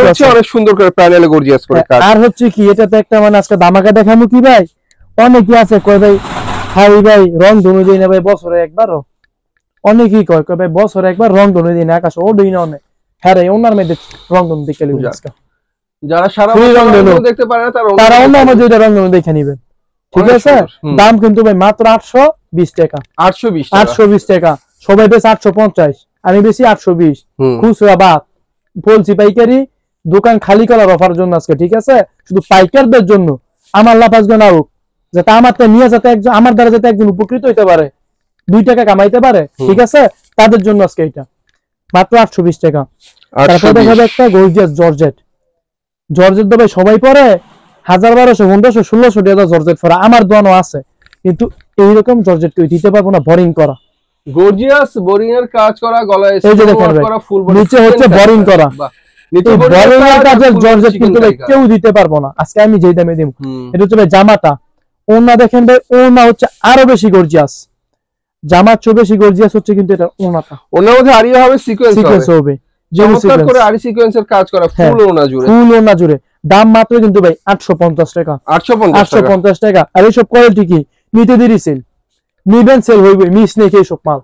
হচ্ছে অনেক সুন্দর করে প্যানেলে গর্জিয়াস করে কাজ আর হচ্ছে কি এটাতে একটা মানে আজকে ধামাকা দেখামু কি ভাই অনেকে আছে কয় ভাই হাই ভাই রং ধনু দেই না ভাই বছরে একবারও অনেকেই কয় ভাই বছরে একবার রং ধনু দেই না আকাশ ও দেই না অনেক হ্যাঁ রে ওনার মধ্যে রং ধনু দেখে লিখুন আজকে যারা সারা বছর দেখতে পারে না তারা অন্য আমাদের রং ধনু দেখে নেবেন ঠিক আছে দাম কিন্তু ভাই মাত্র 820 টাকা 820 টাকা সবাই বেশ 850 আমি বেশি 820 খুচরা বাদ বলছি পাইকারি দোকান খালি করার অফার জন্য আজকে ঠিক আছে শুধু পাইকারদের জন্য আমার লাভ আসবে না হোক যাতে আমারটা নিয়ে যাতে একজন আমার দ্বারা যাতে একজন উপকৃত হইতে পারে 2 টাকা কামাইতে পারে ঠিক আছে তাদের জন্য আজকে এটা মাত্র 820 টাকা তারপর দেখাবে একটা গর্জিয়াস জর্জেট তো ভাই সবাই পরে 1200 1500 1600 টাকা জর্জেট পরা আমার দোয়ানো আছে কিন্তু এইরকম জর্জেট কেউ দিতে পারবো না বোরিং করা গর্জিয়াস বোরিং এর কাজ করা গলায় করা ফুল নিচে হচ্ছে বোরিং করা বোরিং এর কাজের জর্জেট কিন্তু কেউ দিতে পারবো না আজকে আমি যেই দামে দেব এটা হচ্ছে ভাই জামাটা ওনা দেখেন ভাই ওনা হচ্ছে আরো বেশি গর্জিয়াস জামার চেয়ে বেশি গর্জিয়াস হচ্ছে কিন্তু এটা ওনাটা ওনার মধ্যে আরি হবে সিকোয়েন্স হবে চমৎকার করে আরি সিকোয়েন্সের কাজ করা ফুল ওনা জুড়ে দাম মাত্র কিন্তু ভাই 850 টাকা 850 টাকা আর এইসব কোয়ালিটি কি নিতে দেরি সেল নিবেন সেল হইবে মিস নেই এই সব মাল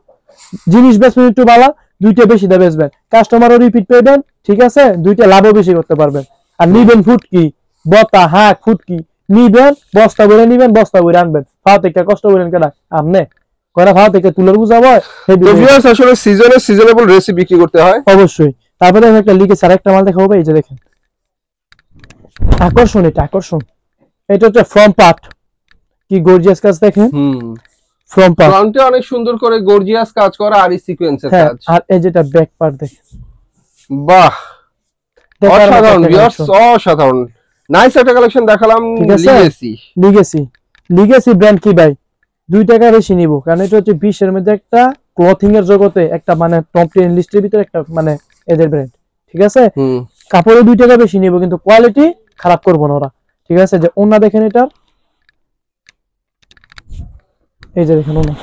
জিনিস বেচবেন একটু ভালো দুইটা বেশি দা বেচবেন কাস্টমারও রিপিট পাবেন ঠিক আছে দুইটা লাভও বেশি করতে পারবেন আর নিবেন ফুটকি বতা হাক ফুটকি নিবেন বস্তা ভরে নিবেন বস্তা ভরে আনবেন ফাও থেকে কষ্ট করেন কেন আমনে কয়টা ফাও থেকে তুলার বুঝাবো তো ভিউয়ার্স আসলে সিজনেবল রেসিপি বিক্রি করতে হয় অবশ্যই তারপরে একটা লিখে আরেকটা মাল দেখাবো ভাই এই যে দেখেন আকর্ষণ এটা হচ্ছে ফ্রন্ট পার্ট কি গর্জিয়াস কাজ দেখেন ফ্রন্ট পার্ট ফ্রন্টে অনেক সুন্দর করে গর্জিয়াস কাজ করা আর এই সিকোয়েন্সের কাজ আর এই যেটা ব্যাক পার্ট দেখেন বাহ অসাধারণ ভিউয়ার্স অসাধারণ নাইস একটা কালেকশন দেখালাম লিগেসি ব্র্যান্ড কি ভাই 2 টাকা বেশি নিব কারণ এটা হচ্ছে 20 এর মধ্যে একটা ক্লথিং এর জগতে একটা মানে টপ 10 লিস্টের ভিতরে একটা মানে এদের ব্র্যান্ড ঠিক আছে কাপড়ে 2 টাকা বেশি নিব কিন্তু কোয়ালিটি খারাপ করব না ওরা ঠিক আছে যে ওনা দেখেন এটা এই যে দেখেন ওনা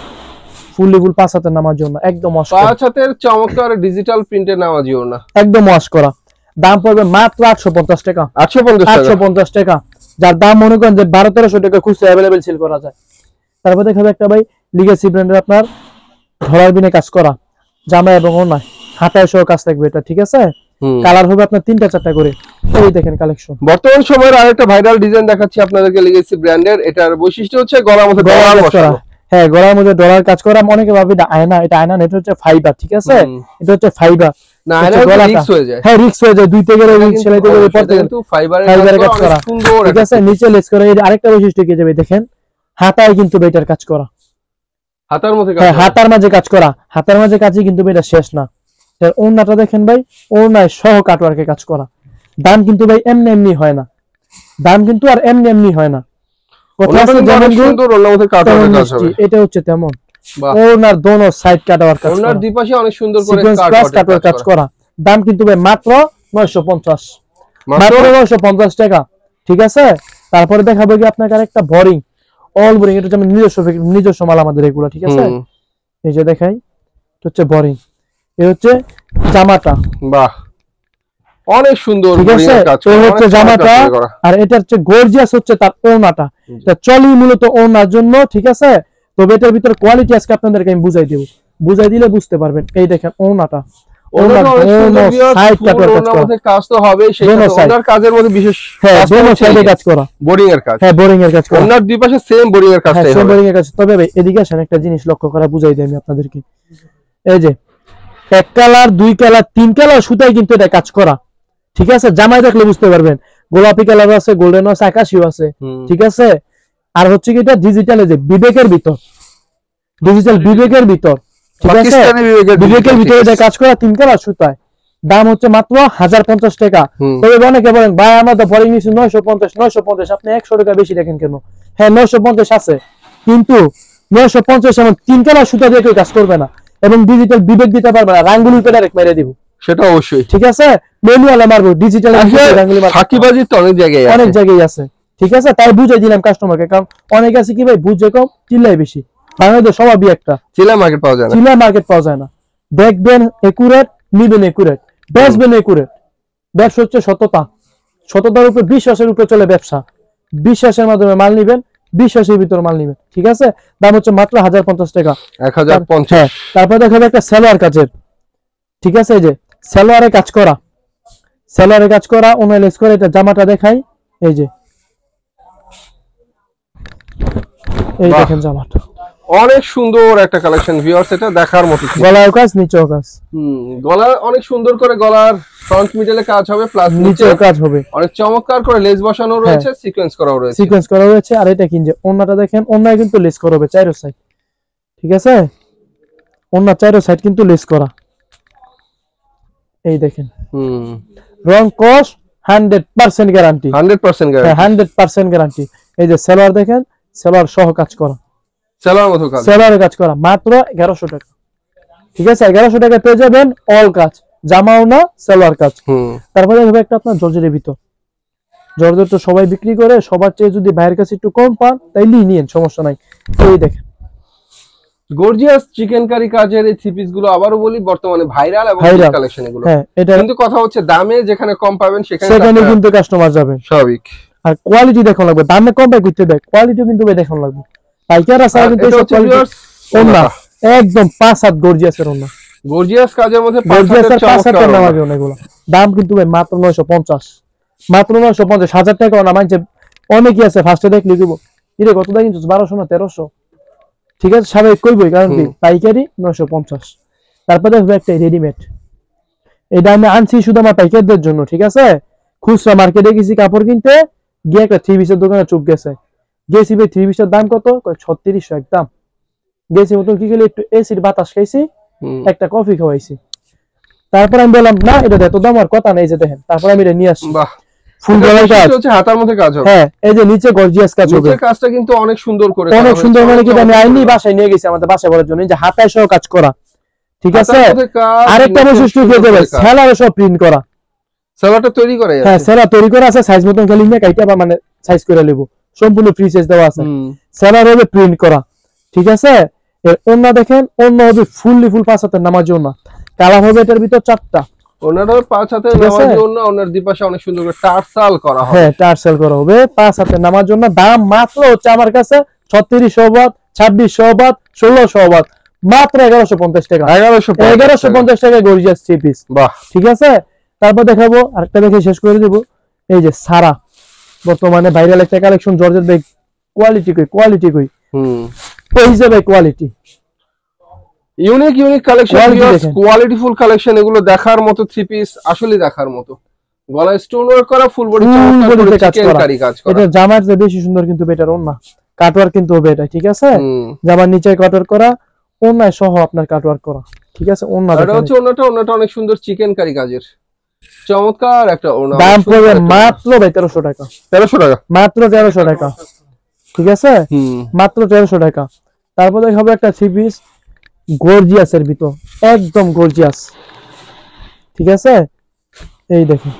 ফুল 5 হাতের নামার জন্য একদম ওয়াশ 5 হাতের চমৎকার ডিজিটাল প্রিন্টের নামাজি ওনা একদম ওয়াশ করা দাম পড়বে মাত্র 850 টাকা 850 টাকা যার দাম মনে করেন যে 1200-1300 টাকা খুচরা अवेलेबल সেল করা যায় তারপর দেখাবে একটা ভাই লিগেসি ব্র্যান্ডের আপনার ধরার বিনে কাজ করা জামা এবং ওড়না হাতায় সহ কাজ থাকবে এটা, ঠিক আছে? কালার হবে আপনার 3টা 4টা করে। এই দেখেন কালেকশন। বর্তমান সময়ের আরেকটা ভাইরাল ডিজাইন দেখাচ্ছি আপনাদেরকে লিগেসি ব্র্যান্ডের। এটার বৈশিষ্ট্য হচ্ছে গলার মধ্যে ডলার বসানো। হ্যাঁ, গলার মধ্যে ডলার কাজ করা। অনেকে ভাবে এটা আয়না, এটা আয়না না, এটা হচ্ছে ফাইবার, ঠিক আছে? এটা হচ্ছে ফাইবার না, আয়না রিস্ক হয়ে যায়। হ্যাঁ, রিস্ক হয়ে যায়, দুইতে গেলে সেলাইতে গেলে পড়তে কিন্তু ফাইবারের কাজ করা সুন্দর, ঠিক আছে? নিচে লেস করা। এর আরেকটা বৈশিষ্ট্য কি যাবে দেখেন, হাতায় কিন্তু বেটার কাজ করা, হাতার মধ্যে কাজ, হ্যাঁ হাতার মাঝে কাজ করা, হাতার মাঝে কাজই কিন্তু এটা শেষ না। ওড়নাটা দেখেন ভাই, ওড়নায় সহ কাটওয়ার্কে কাজ করা। দাম কিন্তু ভাই এমনি এমনি হয় না, দাম কিন্তু আর এমনি এমনি হয় না। কথা আছে যেমন সুন্দর ওড়নার মধ্যে কাটওয়ার্কে কাজ হবে, এটা হচ্ছে তেমন। ওড়নার দোনো সাইড কাটওয়ার্ক কাজ, ওড়নার দুই পাশে অনেক সুন্দর করে কাটওয়ার্ক কাজ করা। দাম কিন্তু ভাই মাত্র 950, মাত্র 950 টাকা, ঠিক আছে? তারপরে দেখাবো কি আপনাকে আরেকটা বোরিং, অল বোরিং। এটা হচ্ছে নিজস্ব মাল আমাদের এগুলো, ঠিক আছে? এই যে দেখাই, এটা হচ্ছে বোরিং। এই হচ্ছে জামাটা, বাহ অনেক সুন্দর, ঠিক আছে? এই হচ্ছে জামাটা, আর এটা হচ্ছে গর্জিয়াস হচ্ছে তার ওড়নাটা। এটা চলি মূলত ওড়নার জন্য, ঠিক আছে? তবে এটার ভিতর কোয়ালিটি আজকে আপনাদেরকে আমি বুঝাই দেব, বুঝাই দিলে বুঝতে পারবেন। এই দেখেন ওড়নাটা, কাজ তো হবে, ওড়নার কাজের মধ্যে বিশেষ কাজ করা, বোরিং এর কাজ, হ্যাঁ বোরিং এর কাজ করা। ওড়নার দুই পাশে সেম বোরিং এর কাজটাই হবে, বোরিং এর কাজ। তবে ভাই এদিকে আসেন, একটা জিনিস লক্ষ্য করা বুঝাই দিই আমি আপনাদেরকে। এই যে 1 কালার 2 কালার 3 কালার সুতায় কিন্তু এটা কাজ করা, ঠিক আছে? জামাই দেখলে বুঝতে পারবেন, গোলাপি কালার আছে, গোল্ডেন আছে, আকাশিও আছে, ঠিক আছে? আর হচ্ছে কি এটা ডিজিটাল, এই যে বিবেকের ভিতর, ডিজিটাল বিবেকের ভিতর, ঠিক আছে? বিবেকের ভিতরে এটা কাজ করা 3 কালার সুতায়। দাম হচ্ছে মাত্র 1050 টাকা। তবে অনেকে বলেন ভাই আমরা তো পরে নিছি 950, আপনি 100 টাকা বেশি রাখেন কেন? হ্যাঁ 950 আছে, কিন্তু 950 এমন 3 কালার সুতা দিয়ে কেউ কাজ করবে না, এবং ডিজিটাল বিবেক দিতে পারবে না, রাঙ্গুলিটা ডাইরেক্ট মেরে দিব, সেটা অবশ্যই, ঠিক আছে? ম্যানুয়ালে মারবো, ডিজিটাল রাঙ্গুলি মারবো, ফাঁকিবাজি তো অনেক জায়গায় আছে, ঠিক আছে? তাই বুঝাই দিলাম কাস্টমারকে, কারণ অনেক আছে কি ভাই বুঝে কম চিল্লাই বেশি। বাংলাদেশ স্বভাবই একটা, চিল্লাই মার্কেট পাওয়া যায় না, চিল্লাই মার্কেট পাওয়া যায় না। দেখবেন একুরেট, নিবেন একুরেট, বেচবেন একুরেট। ব্যবসা হচ্ছে সততা, সততার উপর বিশ্বাসের উপরে চলে ব্যবসা। বিশ্বাসের মাধ্যমে মাল নিবেন, বিশ্বাসের ভিতর মাল নিবেন, ঠিক আছে? দাম হচ্ছে মাত্র 1050 টাকা, 1050। তারপর দেখাবে একটা সালোয়ার কাজের, ঠিক আছে? এই যে সালোয়ারে কাজ করা, সালোয়ারে কাজ করা, ওনালেস করে। এটা জামাটা দেখাই, এই যে এই দেখেন জামাটা, অনেক সুন্দর একটা কালেকশন ভিউয়ার্স, এটা দেখার মতো। গলার কাজ, নিচেও কাজ, গলা অনেক সুন্দর করে, গলার ফ্রন্ট মিডলে কাজ হবে, প্লাস নিচেও কাজ হবে। অনেক চমৎকার করে লেস বসানো রয়েছে, সিকোয়েন্স করা রয়েছে। আর এটা কি যে ওন্নাটা দেখেন, ওন্নায় কিন্তু লেস করা হবে চারো সাইড, ঠিক আছে? ওন্না চারো সাইড কিন্তু লেস করা। এই দেখেন রং কস 100% গ্যারান্টি, 100% গ্যারান্টি, 100% গ্যারান্টি। এই যে সালোয়ার দেখেন, সালোয়ার সহ কাজ করা, সালোয়ার মতো কাজ, সালোয়ারে কাজ করা, মাত্র 1100 টাকা, ঠিক আছে? 1100 টাকা পেয়ে যাবেন অল কাজ, জামাও না সালোয়ার কাজ। তারপরে হবে একটা আপনার জর্জেটের ভিতর, জর্জেট তো সবাই বিক্রি করে, সবার চেয়ে যদি বাইরের কাছে একটু কম পান তাইলেই নিয়েন, সমস্যা নাই। এই দেখেন গর্জিয়াস চিকেন কারি কাজের এই থ্রি পিস গুলো, আবারও বলি বর্তমানে ভাইরাল এবং কালেকশন এগুলো। হ্যাঁ, এটা কিন্তু কথা হচ্ছে দামে যেখানে কম পাবেন সেখানে কিন্তু কাস্টমার যাবে, স্বাভাবিক। আর কোয়ালিটি দেখুন লাগবে, দামে কম পাই করতে দেয়, কোয়ালিটিও কিন্তু দেখুন লাগবে। পাইকার আছে কিন্তু এই সব কোয়ালিটি ওন্না একদম 5 হাত গর্জিয়াসের ওন্না, গর্জিয়াস কাজের মধ্যে 5 হাতের চমৎকার নামাবে অনেকগুলো। দাম কিন্তু ভাই মাত্র 950, মাত্র 950, 1000 টাকা না মানছে। অনেকই আছে ফার্স্টে দেখলি দিব ইরে কত দাম কিন্তু 1200 না 1300, ঠিক আছে? স্বাভাবিক কইবই, কারণ কি পাইকারি 950। তারপরে দেখবে একটা রেডিমেড, এটা আমি আনছি শুধু আমার পাইকারদের জন্য, ঠিক আছে? খুচরা মার্কেটে গেছি কাপড় কিনতে, গিয়ে একটা থ্রি পিসের দোকানে চুপ গেছে, গেছি ভাই থ্রি পিসের দাম কত, 3600 একদম। গেছি মতো কি খেলে একটু এসির বাতাস খাইছি, একটা কফি খাওয়াইছি, তারপর আমি বললাম না এটা এত দাম আর কথা নেই, যে দেখেন। তারপর আমি এটা নিয়ে আসছি, ফুল গলার কাজ হচ্ছে, হাতার মধ্যে কাজ হবে। হ্যাঁ, এই যে নিচে গর্জিয়াস কাজ হবে, নিচের কাজটা কিন্তু অনেক সুন্দর করে, অনেক সুন্দর। মানে কি আমি আইনি বাসায় নিয়ে গেছি আমাদের বাসায় বলার জন্য, যে হাতায় সহ কাজ করা, ঠিক আছে? আরেকটা বৈশিষ্ট্য কি দেবে, সেলারে সব প্রিন্ট করা, সেলারটা তৈরি করা আছে, হ্যাঁ সেলার তৈরি করা আছে, সাইজ মতন খালি নিয়ে কাইটা বা মানে সাইজ করে নেব, সম্পূর্ণ ফ্রি সাইজ দেওয়া আছে। সেলার হবে প্রিন্ট করা, ঠিক আছে? এর ওন্না দেখেন, ওন্না হবে ফুললি ফুল 5 হাতের নামাজ ওন্না, কালার হবে এটার ভিতর 4টা, ওনার 5 হাতের নামাজ ওন্না, ওনার দুপাশে অনেক সুন্দর করে টার্সাল করা হবে, হ্যাঁ টার্সাল করা হবে 5 হাতের নামাজ ওন্না। দাম মাত্র হচ্ছে আমার কাছে 3600 বাদ 2600 বাদ 1600 বাদ মাত্র 1150 টাকা 1150 টাকা গর্জিয়াস থ্রি পিস। বাহ, ঠিক আছে। তারপর দেখাবো আরেকটা দেখে শেষ করে দেব, এই যে সারা বর্তমানে ভাইরাল একটা কালেকশন, জর্জেট ভাই কোয়ালিটি কই এই যে ভাই কোয়ালিটি ইউনিক কালেকশন, কোয়ালিটিফুল কালেকশন, এগুলো দেখার মতো থ্রি পিস, আসলে দেখার মতো। গলায় স্টোন ওয়ার্ক করা, ফুল বডি কাজ করা। এটা জামার চেয়ে বেশি সুন্দর কিন্তু বেটার ওন্না কাটওয়ার্ক কিন্তু হবে এটা, ঠিক আছে? জামার নিচে কাটওয়ার্ক করা, ওন্নায় সহ আপনার কাটওয়ার্ক করা, ঠিক আছে? ওন্না এটা হচ্ছে ওন্নাটা অনেক সুন্দর চিকেন কারি কাজের, চমৎকার একটা ওন্না। দাম পড়বে মাত্র 1300 টাকা। 1300 টাকা, মাত্র 1300 টাকা, ঠিক আছে? মাত্র 1300 টাকা। তারপর দেখাবো একটা থ্রি পিস গর্জিয়াসের ভিতর, একদম গর্জিয়াস, ঠিক আছে? এই দেখুন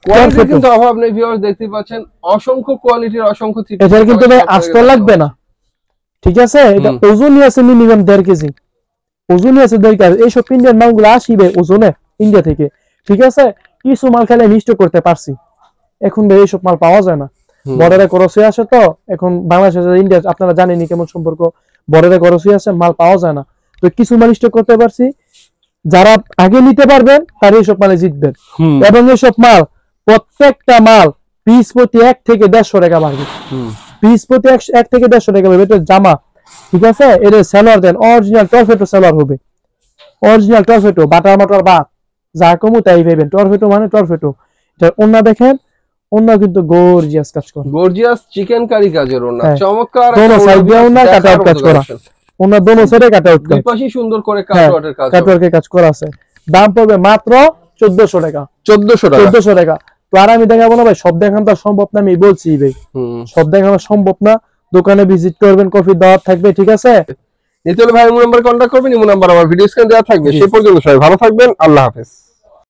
কোয়ালিটি কিন্তু অভাব নেই ভিউয়ার্স, দেখতে পাচ্ছেন অসংখ্য কোয়ালিটির অসংখ্য থ্রি পিস। এটা কিন্তু ভাই আস্তর লাগবে না, ঠিক আছে? এটা ওজনই আছে মিনিমাম 1.5 কেজি, ওজনই আছে 1.5 কেজি। এইসব ইন্ডিয়ান মালগুলো আসিবে ওজনে ইন্ডিয়া থেকে, ঠিক আছে? কিছু মাল খেলে মিস্টেক করতে পারছি, এখন ভাই এইসব মাল পাওয়া যায় না, বর্ডারে খরচ হয়ে আসে। তো এখন বাংলাদেশের ইন্ডিয়া আপনারা জানেনই কেমন সম্পর্ক, বর্ডারে খরচ হয়ে আসে, মাল পাওয়া যায় না। তো কিছু মাল স্টক করতে পারছি, যারা আগে নিতে পারবেন তারা এইসব মালে জিতবেন। এবং এইসব মাল প্রত্যেকটা মাল পিস প্রতি 1 থেকে 150 টাকা বাড়বে, পিস প্রতি 1 থেকে 150 টাকা বাড়বে। এটা জামা, ঠিক আছে? এর সেলার দেন অরিজিনাল টরফেটো সেলার হবে, অরিজিনাল টরফেটো, বাটার মাটার বাদ যা কমু তাই পাবেন। টরফেটো মানে টরফেটো। এটা ওন্না দেখেন, ওন্না কিন্তু গর্জিয়াস কাজ করা, গর্জিয়াস চিকেন কারি কাজের ওন্না, চমৎকার দোনো সাইড দিয়ে ওন্না কাটআউট কাজ করা, ওন্না দোনো সাইডে কাটআউট কাজ, দুই পাশে সুন্দর করে কাটওয়ার্কের কাজ, কাটওয়ার্কের কাজ করা আছে। দাম পড়বে মাত্র 1400 টাকা। 1400 টাকা। তো আর আমি দেখাবো না ভাই, সব দেখানো তো সম্ভব না, আমি বলছি ভাই সব দেখানো সম্ভব না। দোকানে ভিজিট করবেন, কফি দাওয়াত থাকবে, ঠিক আছে? নিতে হলে ভাই ইমো নাম্বার কন্টাক্ট করবেন, ইমো নাম্বার আমার ভিডিও স্ক্রিনে দেওয়া থাকবে। সেই পর্যন্ত সবাই ভালো থাকবেন, আল্লাহ হাফেজ।